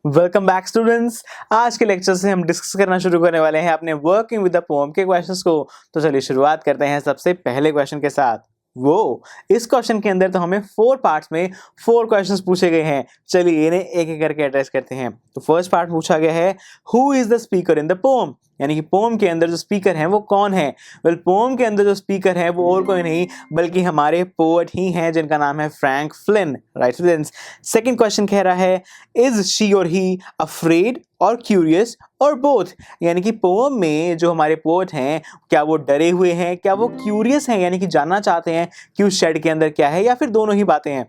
Welcome back students. आज के lecture से हम डिस्कस करना शुरू करने वाले हैं अपने वर्किंग विद द पोएम के क्वेश्चंस को। तो चलिए शुरुआत करते हैं सबसे पहले क्वेश्चन के साथ। इस क्वेश्चन के अंदर तो हमें 4 पार्ट्स में 4 क्वेश्चंस पूछे गए हैं। चलिए इन्हें एक एक करके एड्रेस करते हैं। तो फर्स्ट पार्ट पूछा गया है, who is the speaker in the poem, यानी कि पोएम के अंदर जो स्पीकर हैं वो कौन है। वेल पोएम के अंदर जो स्पीकर है वो और कोई नहीं बल्कि हमारे पोएट ही हैं जिनका नाम है Frank Flint. Right students. Second question कह रहा है, इज शी और ही अफ्रेड और क्यूरियस और बोथ, यानी कि पोएम में जो हमारे पोएट हैं क्या वो डरे हुए हैं, क्या वो क्यूरियस हैं यानी कि जानना चाहते हैं कि उस शेड के अंदर क्या है, या फिर दोनों ही बातें हैं।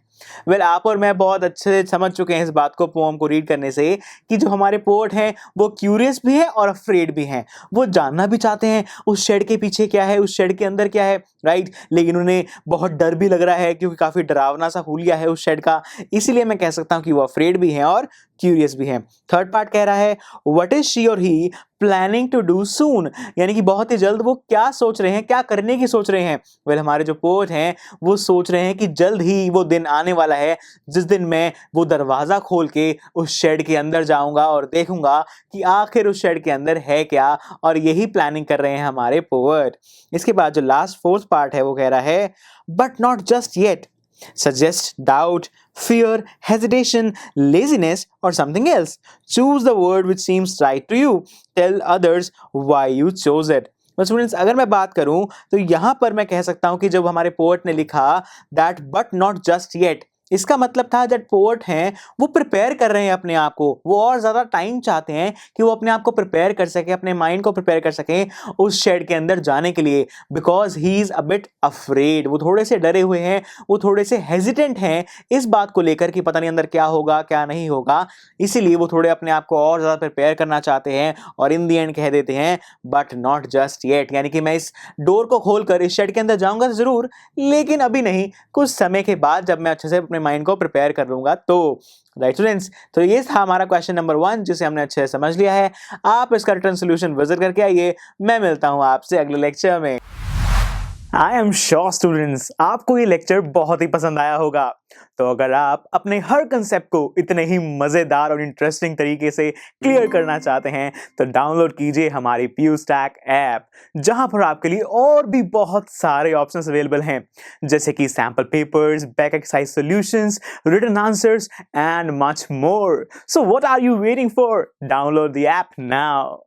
वेल आप और मैं बहुत अच्छे से समझ चुके हैं इस बात को पोएम को रीड करने से कि जो हमारे पोएट हैं वो क्यूरियस भी है और अफ्रेड भी हैं। वो जानना भी चाहते हैं उस शेड के पीछे क्या है, उस शेड के अंदर क्या है। राइट, लेकिन उन्हें बहुत डर भी लग रहा है क्योंकि काफी डरावना सा हुलिया है उस शेड का। इसीलिए मैं कह सकता हूं कि वो अफ्रेड भी हैं और क्यूरियस भी हैं। थर्ड पार्ट कह रहा है, व्हाट इज शी और ही प्लानिंग टू डू सून, यानी कि बहुत ही जल्द वो क्या सोच रहे हैं, क्या करने की सोच रहे हैं। वेल हमारे जो पोएट हैं वो सोच रहे हैं कि जल्द ही वो दिन आने वाला है जिस दिन मैं वो दरवाजा खोल के उस शेड के अंदर जाऊंगा और देखूंगा कि आखिर उस शेड के अंदर है क्या, और यही प्लानिंग कर रहे हैं हमारे पोएट। इसके बाद जो लास्ट फोर्थ पार्ट है वो कह रहा है, but not just yet, suggest doubt, fear, hesitation, laziness, or something else. Choose the word which seems right to you. Tell others why you chose it. तो स्टूडेंट्स अगर मैं बात करूं तो यहां पर मैं कह सकता हूं कि जब हमारे पोएट ने लिखा that but not just yet, इसका मतलब था जब पोएट हैं वो प्रिपेयर कर रहे हैं अपने आप को, वो और ज्यादा टाइम चाहते हैं कि वो अपने आप को प्रिपेयर कर सके, अपने माइंड को प्रिपेयर कर सके उस शेड के अंदर जाने के लिए। Because he is a bit afraid, वो थोड़े से डरे हुए हैं, वो थोड़े से हेजिटेंट हैं इस बात को लेकर कि पता नहीं अंदर क्या होगा क्या नहीं होगा। इसीलिए वो थोड़े अपने आप को और ज्यादा प्रिपेयर करना चाहते हैं और इन दी एंड कह देते हैं बट नॉट जस्ट येट, यानी कि मैं इस डोर को खोलकर इस शेड के अंदर जाऊंगा जरूर, लेकिन अभी नहीं, कुछ समय के बाद जब मैं अच्छे से अपने माइंड को प्रिपेयर कर लूंगा तो। राइट स्टूडेंट्स, तो ये था हमारा क्वेश्चन नंबर 1 जिसे हमने अच्छे से समझ लिया है। आप इसका रिटर्न सोल्यूशन विजिट करके आइए। मैं मिलता हूं आपसे अगले लेक्चर में। आई एम श्योर स्टूडेंट्स आपको ये लेक्चर बहुत ही पसंद आया होगा। तो अगर आप अपने हर कंसेप्ट को इतने ही मजेदार और इंटरेस्टिंग तरीके से क्लियर करना चाहते हैं तो डाउनलोड कीजिए हमारी PuStack ऐप, जहां पर आपके लिए और भी बहुत सारे ऑप्शंस अवेलेबल हैं, जैसे कि sample papers, back exercise solutions, written answers and much more. So what are you waiting for? Download the app now.